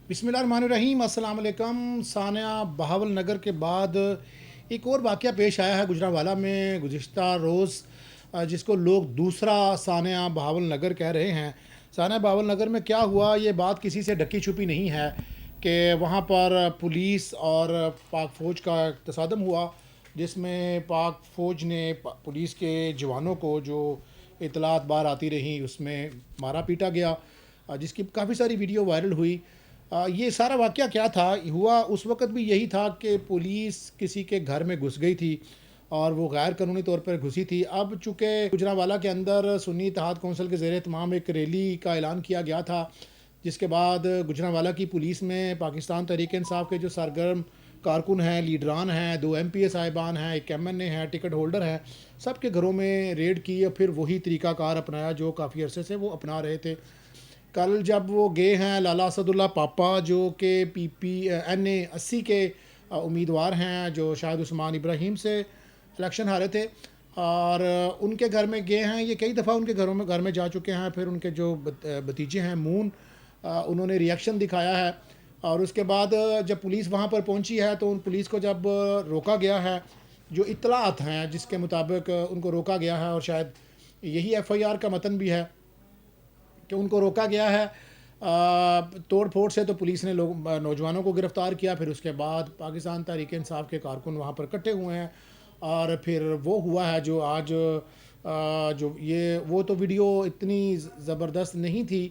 बिस्मिल्लाहिर्रहमानिर्रहीम। अस्सलाम वालेकुम। सानिया बहावल नगर के बाद एक और वाक़या पेश आया है गुजरांवाला में गुज़िश्ता रोज़, जिसको लोग दूसरा सानिया बहावल नगर कह रहे हैं। सानिया बहावल नगर में क्या हुआ, ये बात किसी से ढकी छुपी नहीं है कि वहाँ पर पुलिस और पाक फ़ौज का तसादम हुआ, जिसमें पाक फ़ौज ने पुलिस के जवानों को, जो इतलात बाहर आती रहीं, उसमें मारा पीटा गया, जिसकी काफ़ी सारी वीडियो वायरल हुई। ये सारा वाक़या क्या था, हुआ उस वक़्त भी यही था कि पुलिस किसी के घर में घुस गई थी और वो गैर कानूनी तौर पर घुसी थी। अब चूँकि गुजरांवाला के अंदर सुन्नी इत्तेहाद कौंसिल के ज़ेर एहतमाम एक रैली का ऐलान किया गया था, जिसके बाद गुजरांवाला की पुलिस में पाकिस्तान तहरीक-ए-इंसाफ़ के जो सरगर्म कारकुन हैं, लीडरान हैं, 2 एमपीए साहिबान हैं, 1 एमएनए हैं, टिकट होल्डर हैं, सब के घरों में रेड की और फिर वही तरीक़ाकार अपनाया जो काफ़ी अरसे से वो अपना रहे थे। कल जब वो गए हैं लाला असदुल्ला पापा, जो कि PPNA 80 के उम्मीदवार हैं, जो शायद उस्मान इब्राहीम से इलेक्शन हारे थे, और उनके घर में गए हैं। ये कई दफ़ा उनके घर में जा चुके हैं। फिर उनके जो भतीजे हैं मून, उन्होंने रिएक्शन दिखाया है। और उसके बाद जब पुलिस वहाँ पर पहुँची है तो उन पुलिस को जब रोका गया है, जो इत्तलात हैं जिसके मुताबिक उनको रोका गया है, और शायद यही FIR का मतन भी है कि उनको रोका गया है तोड़ फोड़ से, तो पुलिस ने नौजवानों को गिरफ़्तार किया। फिर उसके बाद पाकिस्तान तहरीक इंसाफ के कारकुन वहाँ पर इकट्ठे हुए हैं, और फिर वो हुआ है जो आज जो ये वो तो वीडियो इतनी ज़बरदस्त नहीं थी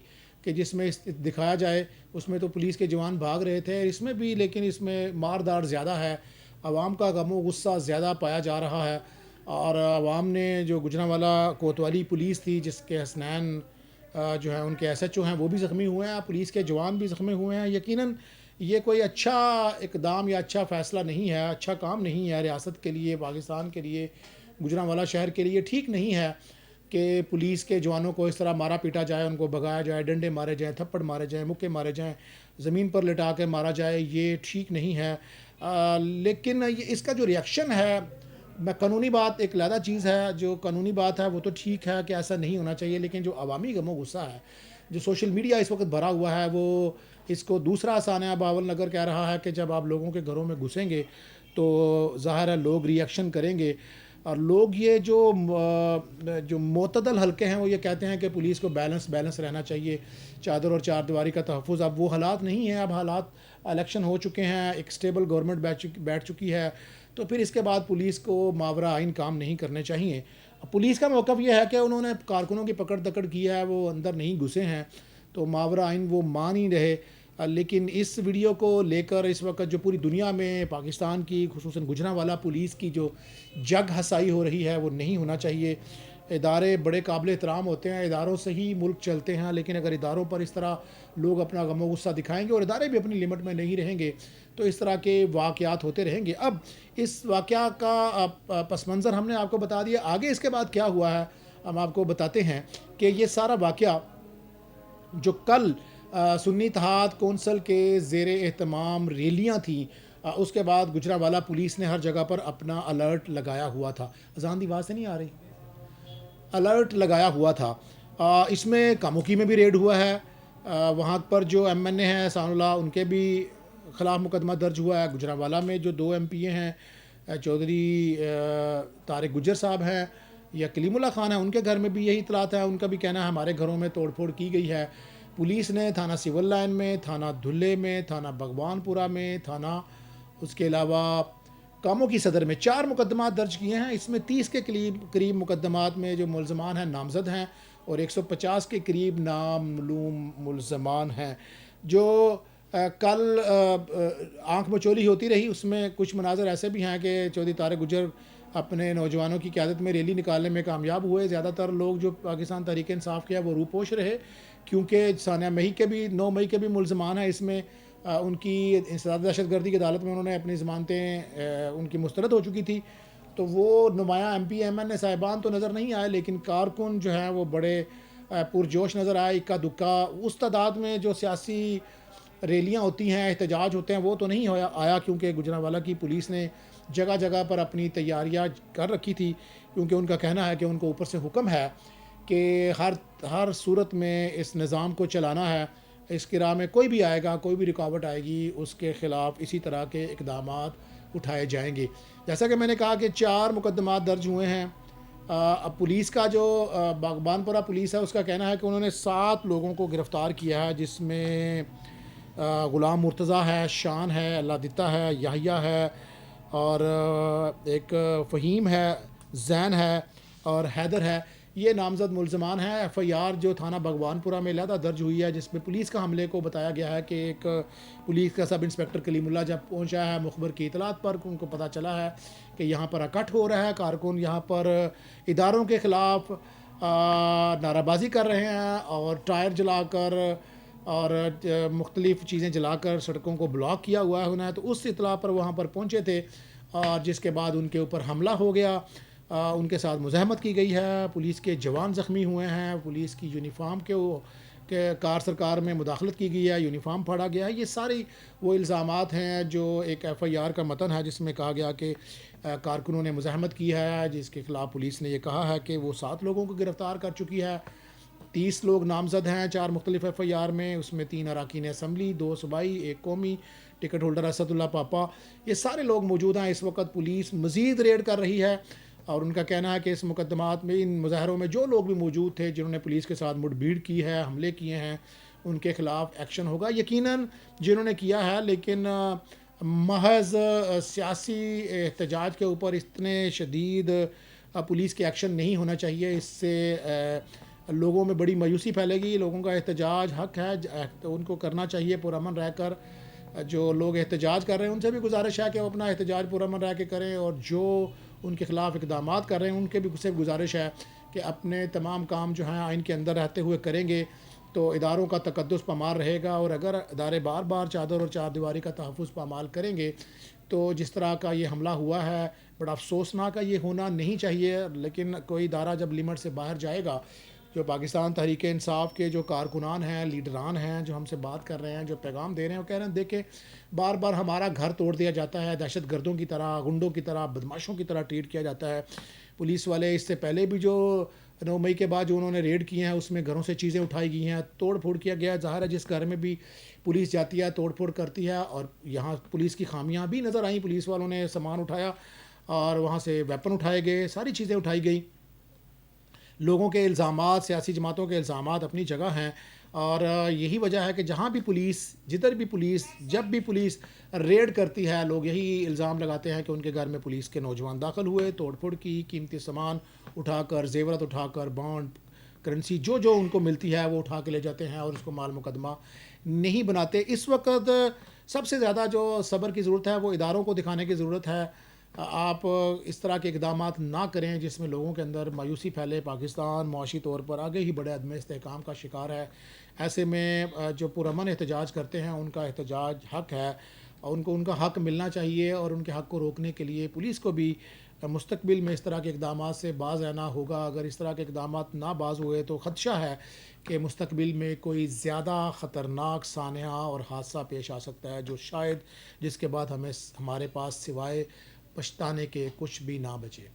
कि जिसमें दिखाया जाए। उसमें तो पुलिस के जवान भाग रहे थे, इसमें भी, लेकिन इसमें मारदार ज़्यादा है, आवाम का गम व गुस्सा ज़्यादा पाया जा रहा है। और आवाम ने, जो गुजरांवाला कोतवाली पुलिस थी जिसके हसनैन जो है उनके SHO हैं, वो भी ज़ख्मी हुए हैं, पुलिस के जवान भी ज़ख्मी हुए हैं। यकीनन ये कोई अच्छा इक़दाम या अच्छा फ़ैसला नहीं है, अच्छा काम नहीं है रियासत के लिए, पाकिस्तान के लिए, गुजरांवाला शहर के लिए। ठीक नहीं है कि पुलिस के जवानों को इस तरह मारा पीटा जाए, उनको भगाया जाए, डंडे मारे जाएँ, थप्पड़ मारे जाएँ, मुक्के मारे जाएँ, ज़मीन पर लिटा के मारा जाए, ये ठीक नहीं है। लेकिन ये इसका जो रिएक्शन है, मैं कानूनी बात एक अलहदा चीज़ है, जो कानूनी बात है वो तो ठीक है कि ऐसा नहीं होना चाहिए, लेकिन जो अवामी गम व गुस्सा है, जो सोशल मीडिया इस वक्त भरा हुआ है, वो इसको दूसरा सानिया बहावल नगर कह रहा है कि जब आप लोगों के घरों में घुसेंगे तो ज़ाहिर है लोग रिएक्शन करेंगे। और लोग ये जो मोतदल हलके हैं वो ये कहते हैं कि पुलिस को बैलेंस रहना चाहिए, चादर और चारदीवारी का तहफ़्फ़ुज़। अब वो हालात नहीं हैं, अब हालात, इलेक्शन हो चुके हैं, एक स्टेबल गवर्नमेंट बैठ चुकी है, तो फिर इसके बाद पुलिस को मावरा आइन काम नहीं करने चाहिए। पुलिस का मौक़िफ़ ये है कि उन्होंने कारकुनों की पकड़ दकड़ की है, वो अंदर नहीं घुसे हैं, तो मावरा आइन वो मान ही रहे। लेकिन इस वीडियो को लेकर इस वक्त जो पूरी दुनिया में पाकिस्तान की, खुसूसन गुजरांवाला पुलिस की जो जग हसाई हो रही है, वो नहीं होना चाहिए। इदारे बड़े काबिल एहतराम होते हैं, इदारों से ही मुल्क चलते हैं, लेकिन अगर इदारों पर इस तरह लोग अपना गम व गुस्सा दिखाएंगे और इदारे भी अपनी लिमिट में नहीं रहेंगे, तो इस तरह के वाक़यात होते रहेंगे। अब इस वाक़या का पस मंज़र हमने आपको बता दिया, आगे इसके बाद क्या हुआ है हम आपको बताते हैं कि ये सारा वाक़या जो कल सुन्नी इत्तेहाद कौंसिल के ज़ेर एहतमाम रैलियाँ थी, उसके बाद गुजरांवाला पुलिस ने हर जगह पर अपना अलर्ट लगाया हुआ था। अज़ान दी आवाज़ से नहीं आ रही, अलर्ट लगाया हुआ था। इसमें कामुकी में भी रेड हुआ है, वहाँ पर जो MNA हैं सानुल्लाह, उनके भी ख़िलाफ़ मुकदमा दर्ज हुआ है। गुजरांवाला में जो 2 MPA हैं, चौधरी तारिक गुजर साहब हैं या कलीमुल्लाह खान है, उनके घर में भी यही इतलात है। उनका भी कहना है हमारे घरों में तोड़ फोड़ की गई है। पुलिस ने थाना सिविल लाइन में, थाना धुल्ले में, थाना भगवानपुरा में, थाना उसके अलावा कामों की सदर में 4 मुकदमा दर्ज किए हैं। इसमें 30 के करीब मुकदमात में जो मुलजमान हैं नामजद हैं, और 150 के करीब नामलूम मुलजमान हैं। जो कल आँख मचोली होती रही, उसमें कुछ मनाजर ऐसे भी हैं कि चौधरी तारिक गुजर अपने नौजवानों की क़यादत में रैली निकालने में कामयाब हुए। ज़्यादातर लोग जो पाकिस्तान तहरीक इंसाफ़ के हैं वो रूपोश रहे, क्योंकि सानिया 9 मई के भी मुलजमान हैं इसमें। उनकी इंसदाद दहशतगर्दी की अदालत में उन्होंने अपनी ज़मानतें उनकी मुस्तरद हो चुकी थी, तो वो नुमाया MP MNA साहिबान तो नज़र नहीं आए, लेकिन कारकुन जो हैं वो बड़े पुरजोश नज़र आए। इक्का दुक्का उस तादाद में जो सियासी रैलियाँ होती हैं, एहतजाज होते हैं, वो तो नहीं आया, क्योंकि गुजरांवाला की पुलिस ने जगह जगह पर अपनी तैयारियाँ कर रखी थी, क्योंकि उनका कहना है कि उनको ऊपर से हुक्म है कि हर सूरत में इस निज़ाम को चलाना है। اس کی راہ میں کوئی بھی آئے گا، کوئی بھی رکاوٹ آئے گی، اس کے خلاف اسی طرح کے اقدامات اٹھائے جائیں گے۔ جیسا کہ میں نے کہا کہ 4 مقدمات درج ہوئے ہیں۔ اب پولیس کا جو باغبان پورہ پولیس ہے، اس کا کہنا ہے کہ انہوں نے 7 لوگوں کو گرفتار کیا ہے، جس میں غلام مرتضیٰ ہے، شان ہے، اللہ دتہ ہے، یحییٰ ہے، اور ایک فہیم ہے، زین ہے اور حیدر ہے۔ یہ نامزد ملزمان ہیں۔ ایف آئی آر جو تھانہ باغبان پورہ میں علیحدہ درج ہوئی ہے، جس میں پولیس کا حملے کو بتایا گیا ہے کہ ایک پولیس کا سب انسپیکٹر کلیم اللہ جب پہنچا ہے مخبر کی اطلاعات پر، ان کو پتہ چلا ہے کہ یہاں پر اکٹھ ہو رہا ہے، کارکن یہاں پر اداروں کے خلاف نعرہ بازی کر رہے ہیں اور ٹائر جلا کر اور مختلف چیزیں جلا کر سڑکوں کو بلاک کیا ہوا ہے انہیں، تو اس اطلاع پر وہاں پر پہنچے تھے، اور جس کے بعد ان کے اوپر حملہ ہو گیا۔ ان کے ساتھ مزاحمت کی گئی ہے، پولیس کے جوان زخمی ہوئے ہیں، پولیس کی یونیفارم کے کار سرکار میں مداخلت کی گئی ہے، یونیفارم پھاڑا گیا ہے۔ یہ ساری وہ الزامات ہیں جو ایک ایف آئی آر کا متن ہے، جس میں کہا گیا کہ کارکنوں نے مزاحمت کی ہے، جس کے خلاف پولیس نے یہ کہا ہے کہ وہ 7 لوگوں کو گرفتار کر چکی ہے۔ 30 لوگ نامزد ہیں 4 مختلف ایف آئی آر میں، اس میں 3 اراکین اسمبلی، 2 صوبائی، 1 قومی ٹکٹ ہولڈر اسد اللہ پاپا، یہ سارے لوگ موجود ہیں۔ اس وقت پولیس مزید ریڈ کر رہی ہے، اور ان کا کہنا ہے کہ اس مقدمات میں، ان مظاہروں میں جو لوگ بھی موجود تھے جنہوں نے پولیس کے ساتھ مڑ بھیڑ کی ہے، حملے کیے ہیں، ان کے خلاف ایکشن ہوگا یقیناً جنہوں نے کیا ہے، لیکن محض سیاسی احتجاج کے اوپر اتنے شدید پولیس کے ایکشن نہیں ہونا چاہیے۔ اس سے لوگوں میں بڑی مایوسی پھیلے گی۔ لوگوں کا احتجاج حق ہے، تو ان کو کرنا چاہیے پرامن رہ کر۔ جو لوگ احتجاج کر رہے ہیں ان سے بھی گزارش ہے کہ وہ اپنا احتجاج پرامن رہ کے کریں، اور جو ان کے خلاف اقدامات کر رہے ہیں ان کے بھی سے گزارش ہے کہ اپنے تمام کام جو ہیں آئین کے اندر رہتے ہوئے کریں گے تو اداروں کا تقدس پامال رہے گا، اور اگر ادارے بار بار چادر اور چار دیواری کا تحفظ پامال کریں گے تو جس طرح کا یہ حملہ ہوا ہے، بڑا افسوسناک ہے، یہ ہونا نہیں چاہیے۔ لیکن کوئی ادارہ جب لمٹ سے باہر جائے گا، جو پاکستان تحریک انصاف کے جو کارکنان ہیں، لیڈران ہیں، جو ہم سے بات کر رہے ہیں، جو پیغام دے رہے ہیں، وہ کہہ رہے ہیں دیکھیں بار بار ہمارا گھر توڑ دیا جاتا ہے، دہشت گردوں کی طرح، غنڈوں کی طرح، بدماشوں کی طرح ٹریٹ کیا جاتا ہے۔ پولیس والے اس سے پہلے بھی جو 9 مئی کے بعد جو انہوں نے ریڈ کیے ہیں، اس میں گھروں سے چیزیں اٹھائی گئی ہیں، توڑ پھوڑ کیا گیا ہے۔ ظاہر ہے جس گھر میں بھی پولیس جاتی ہے توڑ پھوڑ کرتی ہے، اور یہاں پولیس کی خامیاں بھی نظر آئیں۔ پولیس والوں نے سامان اٹھایا اور وہاں سے ویپن اٹھائے گئے، ساری چیزیں اٹھائی گئیں۔ لوگوں کے الزامات، سیاسی جماعتوں کے الزامات اپنی جگہ ہیں، اور یہی وجہ ہے کہ جہاں بھی پولیس، جدھر بھی پولیس، جب بھی پولیس ریڈ کرتی ہے، لوگ یہی الزام لگاتے ہیں کہ ان کے گھر میں پولیس کے نوجوان داخل ہوئے، توڑ پھوڑ کی، قیمتی سامان اٹھا کر، زیورات اٹھا کر، بانڈ، کرنسی جو جو ان کو ملتی ہے وہ اٹھا کے لے جاتے ہیں، اور اس کو مال مقدمہ نہیں بناتے۔ اس وقت سب سے زیادہ جو صبر کی ضرورت ہے وہ اداروں کو دکھانے کی ضرورت ہے۔ آپ اس طرح کے اقدامات نہ کریں جس میں لوگوں کے اندر مایوسی پھیلے۔ پاکستان معاشی طور پر آگے ہی بڑے عدم استحکام کا شکار ہے۔ ایسے میں جو پرامن احتجاج کرتے ہیں ان کا احتجاج حق ہے، اور ان کا حق ملنا چاہیے، اور ان کے حق کو روکنے کے لیے پولیس کو بھی مستقبل میں اس طرح کے اقدامات سے باز رہنا ہوگا۔ اگر اس طرح کے اقدامات نہ باز ہوئے تو خدشہ ہے کہ مستقبل میں کوئی زیادہ خطرناک سانحہ اور حادثہ پیش آ سکتا ہے، جو شاید جس کے بعد ہمارے پاس سوائے پچھتانے کے کچھ بھی نہ بچے۔